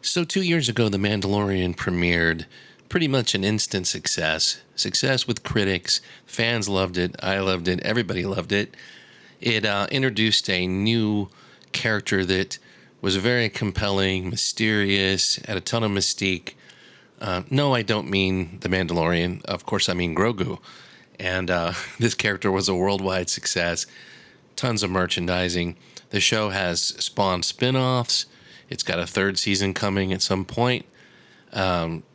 So 2 years ago, The Mandalorian premiered, pretty much an instant success. Success with critics, fans loved it, I loved it, everybody loved it. It introduced a new character that was very compelling, mysterious, had a ton of mystique. No, I don't mean The Mandalorian. Of course, I mean Grogu. And this character was a worldwide success. Tons of merchandising. The show has spawned spin-offs. It's got a third season coming at some point.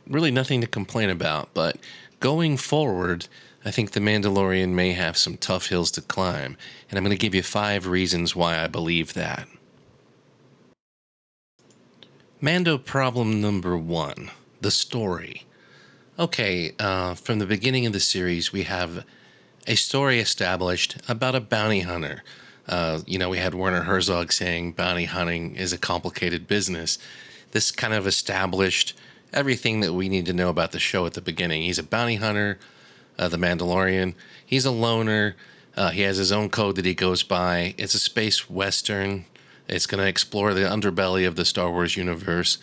Really nothing to complain about, but going forward, I think The Mandalorian may have some tough hills to climb, and I'm going to give you 5 reasons why I believe that. Mando problem number 1, the story. Okay, from the beginning of the series, we have a story established about a bounty hunter. We had Werner Herzog saying bounty hunting is a complicated business. This kind of established everything that we need to know about the show at the beginning. He's a bounty hunter, the Mandalorian. He's a loner. He has his own code that he goes by. It's a space western. It's going to explore the underbelly of the Star Wars universe.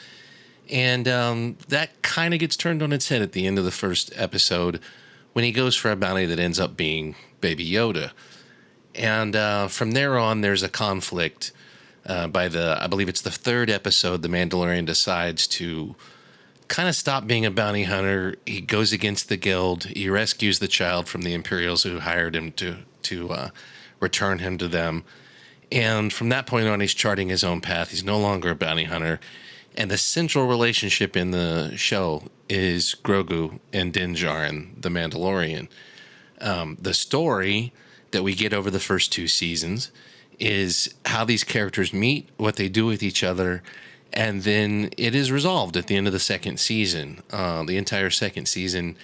And that kind of gets turned on its head at the end of the first episode when he goes for a bounty that ends up being Baby Yoda. And from there on, there's a conflict. I believe it's the 3rd episode, the Mandalorian decides to kind of stop being a bounty hunter. He goes against the guild. He rescues the child from the Imperials who hired him to return him to them. And from that point on, he's charting his own path. He's no longer a bounty hunter. And the central relationship in the show is Grogu and Din Djarin, the Mandalorian. The story that we get over the first 2 seasons is how these characters meet, what they do with each other, and then it is resolved at the end of the second season. The entire second season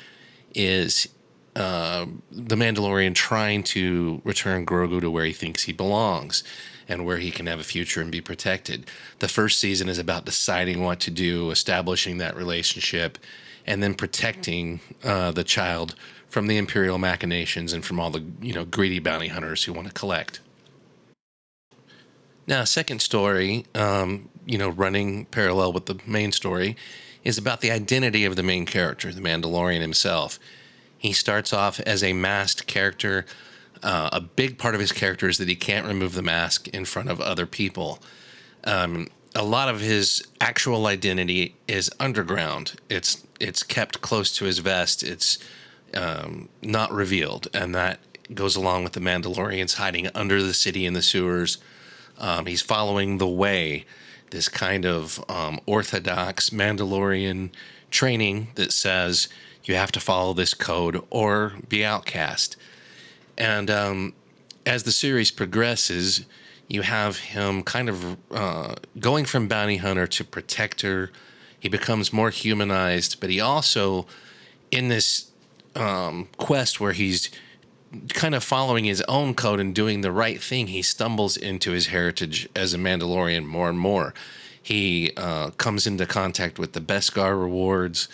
is the Mandalorian trying to return Grogu to where he thinks he belongs and where he can have a future and be protected. The first season is about deciding what to do, establishing that relationship, and then protecting the child from the Imperial machinations and from all the greedy bounty hunters who want to collect. Now, second story, running parallel with the main story, is about the identity of the main character, the Mandalorian himself. He starts off as a masked character. A big part of his character is that he can't remove the mask in front of other people. A lot of his actual identity is underground. It's kept close to his vest. It's not revealed, and that goes along with the Mandalorians hiding under the city in the sewers. He's following the way, this kind of orthodox Mandalorian training that says you have to follow this code or be outcast. And as the series progresses, you have him kind of going from bounty hunter to protector. He becomes more humanized, but he also, in this quest where he's kind of following his own code and doing the right thing, he stumbles into his heritage as a Mandalorian more and more. He comes into contact with the Beskar rewards,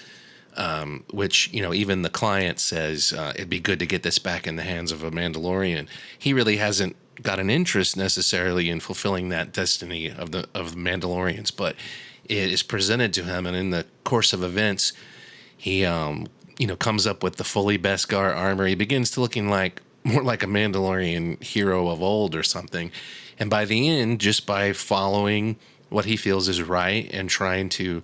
which, even the client says it'd be good to get this back in the hands of a Mandalorian. He really hasn't got an interest necessarily in fulfilling that destiny of the Mandalorians, but it is presented to him, and in the course of events, he comes up with the fully Beskar armor. He begins to looking more like a Mandalorian hero of old or something. And by the end, just by following what he feels is right and trying to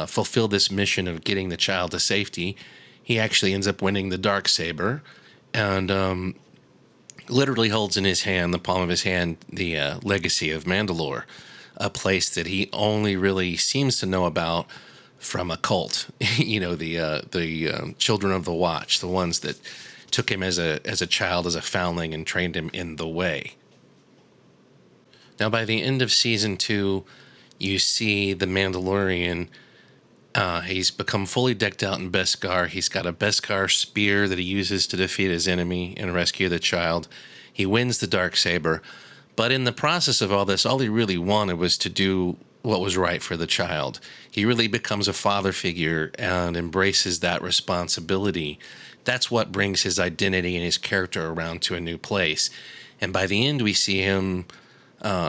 fulfill this mission of getting the child to safety, he actually ends up winning the Darksaber and literally holds in his hand, the palm of his hand, the legacy of Mandalore, a place that he only really seems to know about from a cult, the Children of the Watch, the ones that took him as a child, as a foundling, and trained him in the way. Now, by the end of season 2, you see the Mandalorian. He's become fully decked out in Beskar. He's got a Beskar spear that he uses to defeat his enemy and rescue the child. He wins the Darksaber. But in the process of all this, all he really wanted was to do what was right for the child. He really becomes a father figure and embraces that responsibility. That's what brings his identity and his character around to a new place. And by the end, we see him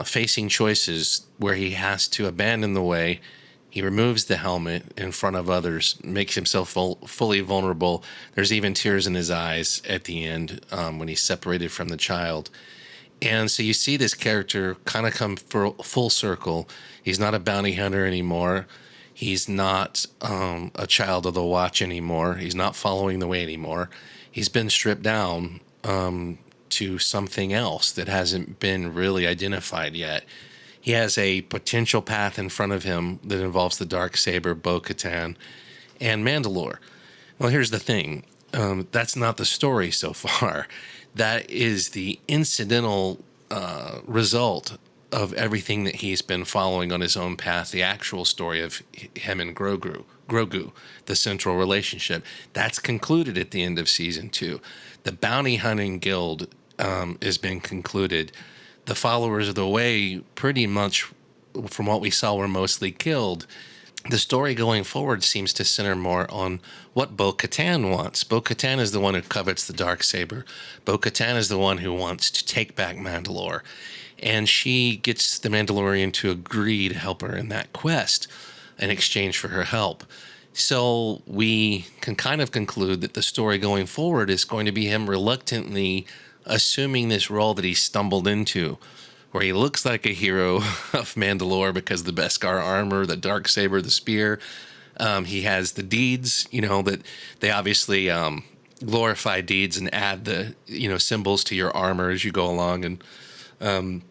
facing choices where he has to abandon the way. He removes the helmet in front of others, makes himself fully vulnerable. There's even tears in his eyes at the end when he's separated from the child. And so you see this character kind of come full circle. He's not a bounty hunter anymore. He's not a child of the watch anymore. He's not following the way anymore. He's been stripped down to something else that hasn't been really identified yet. He has a potential path in front of him that involves the Darksaber, Bo-Katan, and Mandalore. Well, here's the thing. That's not the story so far. That is the incidental result of everything that he's been following on his own path, the actual story of him and Grogu, the central relationship. That's concluded at the end of season 2. The bounty hunting guild has been concluded. The followers of the way, pretty much from what we saw, were mostly killed. The story going forward seems to center more on what Bo-Katan wants. Bo-Katan is the one who covets the Darksaber. Bo-Katan is the one who wants to take back Mandalore. And she gets the Mandalorian to agree to help her in that quest in exchange for her help. So we can kind of conclude that the story going forward is going to be him reluctantly assuming this role that he stumbled into, where he looks like a hero of Mandalore because the Beskar armor, the Darksaber, the spear. He has the deeds, that they obviously glorify deeds and add the, symbols to your armor as you go along. And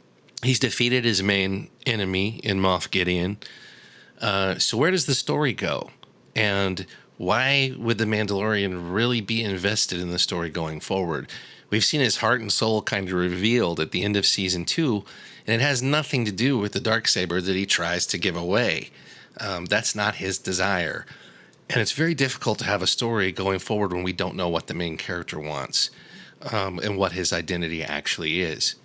he's defeated his main enemy in Moff Gideon. So where does the story go? And why would the Mandalorian really be invested in the story going forward? We've seen his heart and soul kind of revealed at the end of season 2, and it has nothing to do with the Darksaber that he tries to give away. That's not his desire. And it's very difficult to have a story going forward when we don't know what the main character wants and what his identity actually is.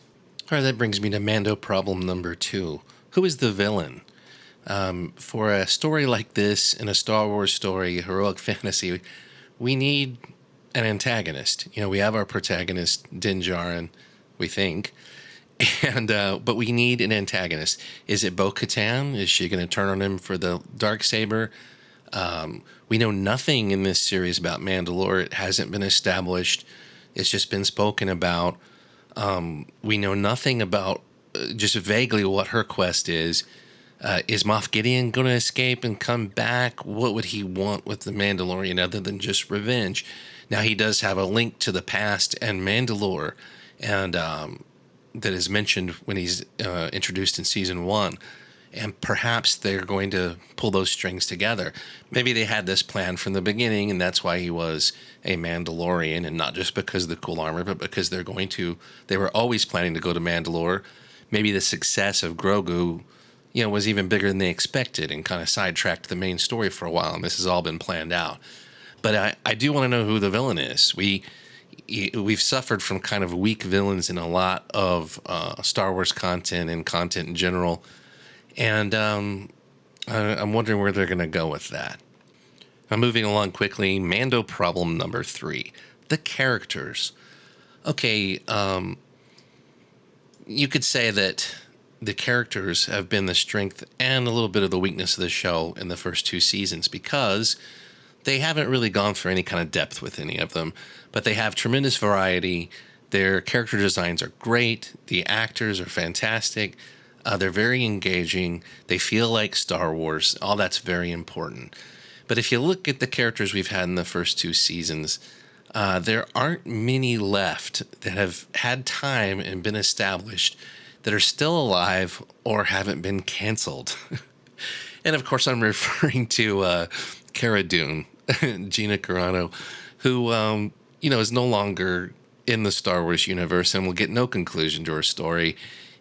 All right, that brings me to Mando problem number 2. Who is the villain? For a story like this, in a Star Wars story, heroic fantasy, we need an antagonist. We have our protagonist, Din Djarin, we think. But we need an antagonist. Is it Bo-Katan? Is she going to turn on him for the Darksaber? We know nothing in this series about Mandalore. It hasn't been established. It's just been spoken about. We know nothing about just vaguely what her quest is. Is Moff Gideon going to escape and come back? What would he want with the Mandalorian other than just revenge? Now, he does have a link to the past and Mandalore, and that is mentioned when he's introduced in season 1. And perhaps they're going to pull those strings together. Maybe they had this plan from the beginning, and that's why he was a Mandalorian, and not just because of the cool armor, but because they were always planning to go to Mandalore. Maybe the success of Grogu, was even bigger than they expected and kind of sidetracked the main story for a while, and this has all been planned out. But I do want to know who the villain is. We've suffered from kind of weak villains in a lot of Star Wars content and content in general. And I'm wondering where they're going to go with that. I'm moving along quickly. Mando problem number 3. The characters. Okay, you could say that the characters have been the strength and a little bit of the weakness of the show in the first 2 seasons because they haven't really gone for any kind of depth with any of them, but they have tremendous variety. Their character designs are great. The actors are fantastic. They're very engaging. They feel like Star Wars. All that's very important. But if you look at the characters we've had in the first 2 seasons, there aren't many left that have had time and been established that are still alive or haven't been canceled. And of course, I'm referring to Cara Dune, Gina Carano, who, is no longer in the Star Wars universe and will get no conclusion to her story.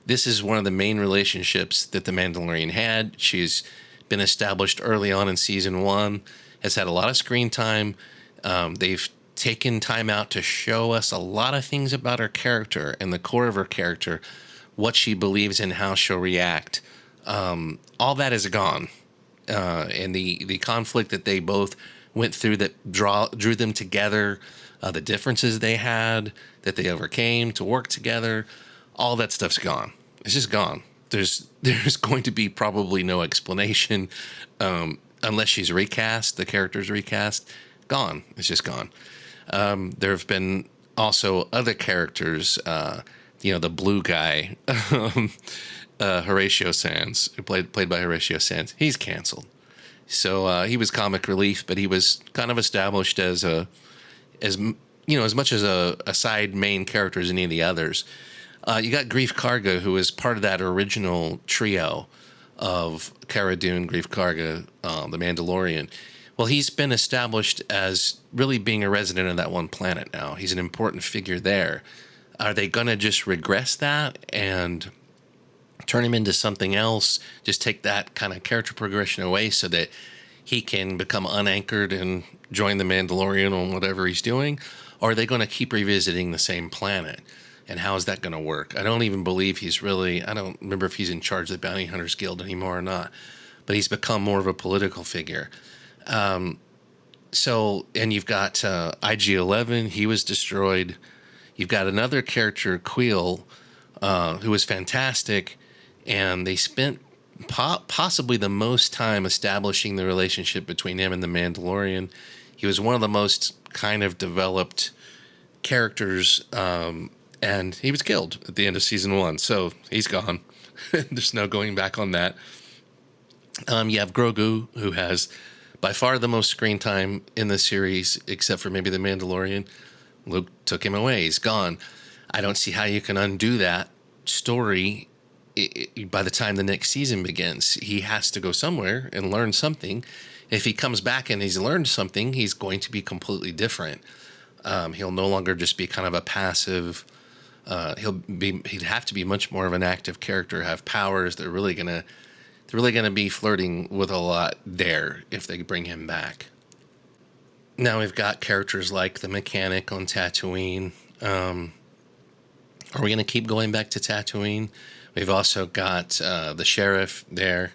This is one of the main relationships that the Mandalorian had. She's been established early on in season 1, has had a lot of screen time. They've taken time out to show us a lot of things about her character and the core of her character, what she believes in, how she'll react. All that is gone. And the conflict that they both went through that drew them together, the differences they had that they overcame to work together, all that stuff's gone. It's just gone. there's going to be probably no explanation unless she's recast. The character's recast, gone. It's just gone. There have been also other characters. The blue guy, Horatio Sands, who played by Horatio Sands. He's canceled. So he was comic relief, but he was kind of established as as much as a side main character as any of the others. You got Grief Karga, who is part of that original trio of Cara Dune, Grief Karga, the Mandalorian. Well, he's been established as really being a resident of that one planet now. He's an important figure there. Are they going to just regress that and turn him into something else? Just take that kind of character progression away so that he can become unanchored and join the Mandalorian on whatever he's doing? Or are they going to keep revisiting the same planet? And how is that going to work? I don't even believe I don't remember if he's in charge of the Bounty Hunters Guild anymore or not, but he's become more of a political figure. And you've got IG-11, he was destroyed. You've got another character, Queel, who was fantastic, and they spent possibly the most time establishing the relationship between him and the Mandalorian. He was one of the most kind of developed characters, and he was killed at the end of season 1, so he's gone. There's no going back on that. You have Grogu, who has by far the most screen time in the series, except for maybe the Mandalorian. Luke took him away. He's gone. I don't see how you can undo that story by the time the next season begins. He has to go somewhere and learn something. If he comes back and he's learned something, he's going to be completely different. He'll no longer just be kind of a passive. He'd have to be much more of an active character, have powers. They're really gonna be flirting with a lot there if they bring him back. Now we've got characters like the mechanic on Tatooine. Are we going to keep going back to Tatooine? We've also got the sheriff there.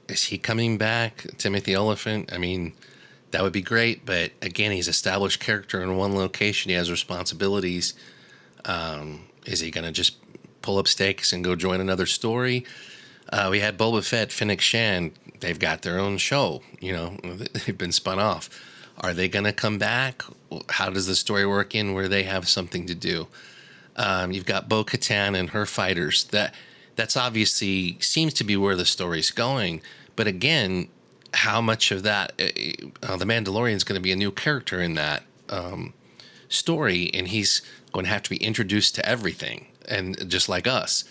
Is he coming back? Timothy Oliphant? I mean, that would be great, but again, he's established character in one location. He has responsibilities. Is he going to just pull up stakes and go join another story? We had Boba Fett, Fennec Shan. They've got their own show. They've been spun off. Are they going to come back? How does the story work in where they have something to do? You've got Bo-Katan and her fighters. That's obviously seems to be where the story's going. But again, how much of that, the Mandalorian is going to be a new character in that story, and he's going to have to be introduced to everything, and just like us.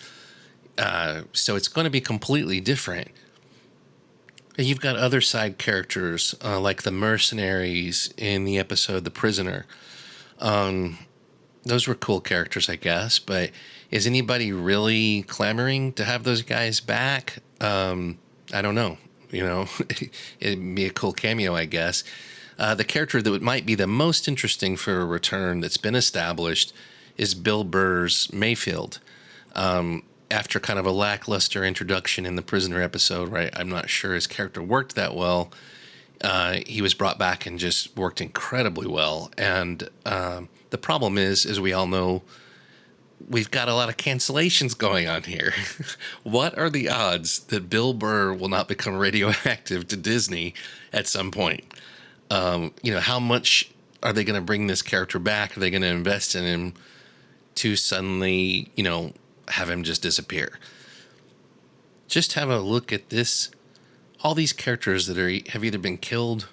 So it's going to be completely different. You've got other side characters like the mercenaries in the episode The Prisoner. Those were cool characters, I guess, but is anybody really clamoring to have those guys back? I don't know. It'd be a cool cameo, I guess. The character that might be the most interesting for a return that's been established is Bill Burr's Mayfield. After kind of a lackluster introduction in the Prisoner episode, right? I'm not sure his character worked that well. He was brought back and just worked incredibly well. And the problem is, as we all know, we've got a lot of cancellations going on here. What are the odds that Bill Burr will not become radioactive to Disney at some point? How much are they going to bring this character back? Are they going to invest in him to suddenly, have him just disappear? Just have a look at this. All these characters that have either been killed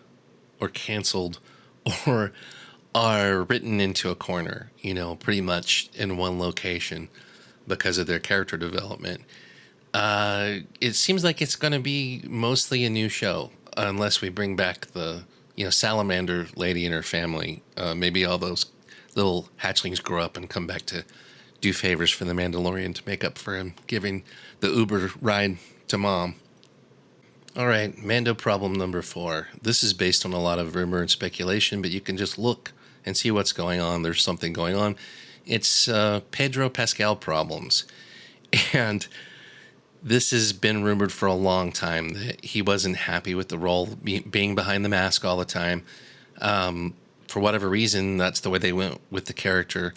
or canceled or are written into a corner, pretty much in one location because of their character development. It seems like it's going to be mostly a new show unless we bring back the, salamander lady and her family. Maybe all those little hatchlings grow up and come back to do favors for the Mandalorian to make up for him giving the Uber ride to mom. All right, Mando problem number 4. This is based on a lot of rumor and speculation, but you can just look and see what's going on. There's something going on. It's Pedro Pascal problems. And this has been rumored for a long time that he wasn't happy with the role, being behind the mask all the time. For whatever reason, that's the way they went with the character.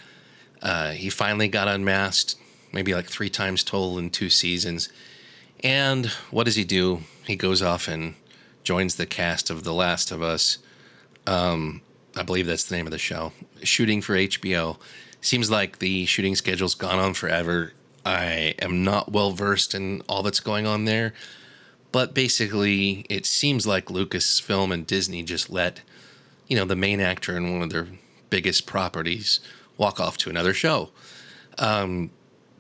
He finally got unmasked maybe like 3 times total in 2 seasons. And what does he do? He goes off and joins the cast of The Last of Us. I believe that's the name of the show. Shooting for HBO. Seems like the shooting schedule's gone on forever. I am not well versed in all that's going on there. But basically, it seems like Lucasfilm and Disney just let, the main actor in one of their biggest properties walk off to another show.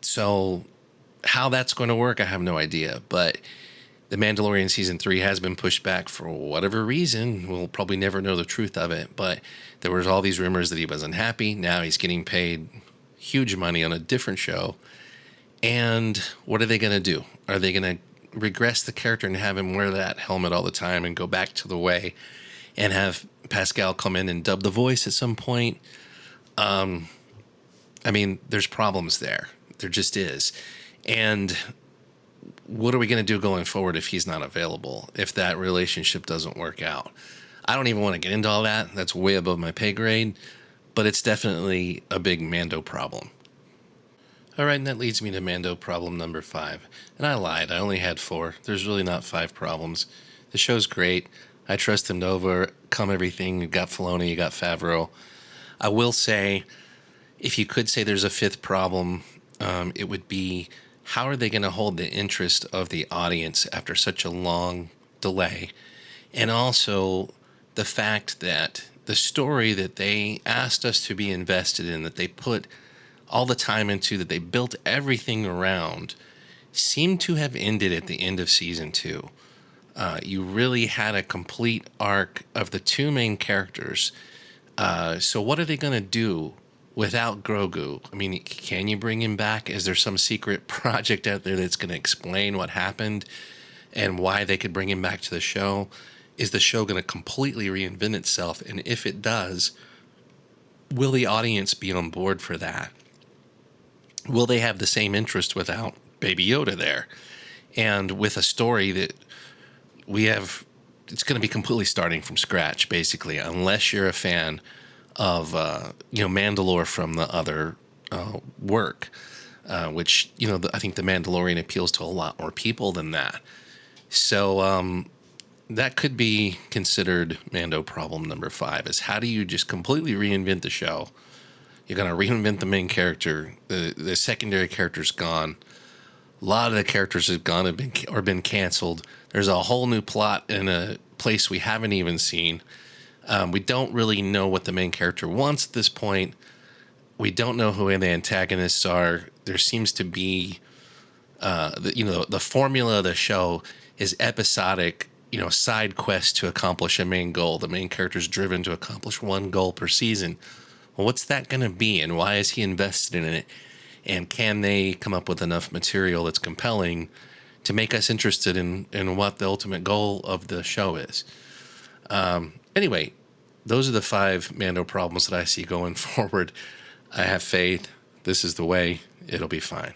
So how that's going to work, I have no idea. But The Mandalorian Season 3 has been pushed back for whatever reason. We'll probably never know the truth of it. But there was all these rumors that he wasn't happy. Now he's getting paid huge money on a different show. And what are they going to do? Are they going to regress the character and have him wear that helmet all the time and go back to the way and have Pascal come in and dub the voice at some point? There's problems there. There just is. And what are we going to do going forward if he's not available, if that relationship doesn't work out? I don't even want to get into all that. That's way above my pay grade, but it's definitely a big Mando problem. All right, and that leads me to Mando problem number 5. And I lied. I only had 4. There's really not 5 problems. The show's great. I trust him to overcome everything. You got Filoni, you got Favreau. I will say, if you could say there's a 5th problem, it would be, how are they going to hold the interest of the audience after such a long delay? And also the fact that the story that they asked us to be invested in, that they put all the time into, that they built everything around, seemed to have ended at the end of season 2. You really had a complete arc of the 2 main characters. So what are they going to do without Grogu? I mean, can you bring him back? Is there some secret project out there that's going to explain what happened and why they could bring him back to the show? Is the show going to completely reinvent itself? And if it does, will the audience be on board for that? Will they have the same interest without Baby Yoda there? And with a story that we have, it's going to be completely starting from scratch, basically, unless you're a fan of, Mandalore from the other work, which, I think The Mandalorian appeals to a lot more people than that. So that could be considered Mando problem number 5, is how do you just completely reinvent the show? You're going to reinvent the main character. The secondary character's gone. A lot of the characters have gone or been canceled. There's a whole new plot in a place we haven't even seen. We don't really know what the main character wants at this point. We don't know who the antagonists are. There seems to be, the formula of the show is episodic, side quests to accomplish a main goal. The main character's driven to accomplish one goal per season. Well, what's that going to be, and why is he invested in it? And can they come up with enough material that's compelling to make us interested in what the ultimate goal of the show is? Anyway, those are the 5 Mando problems that I see going forward. I have faith. This is the way. It'll be fine.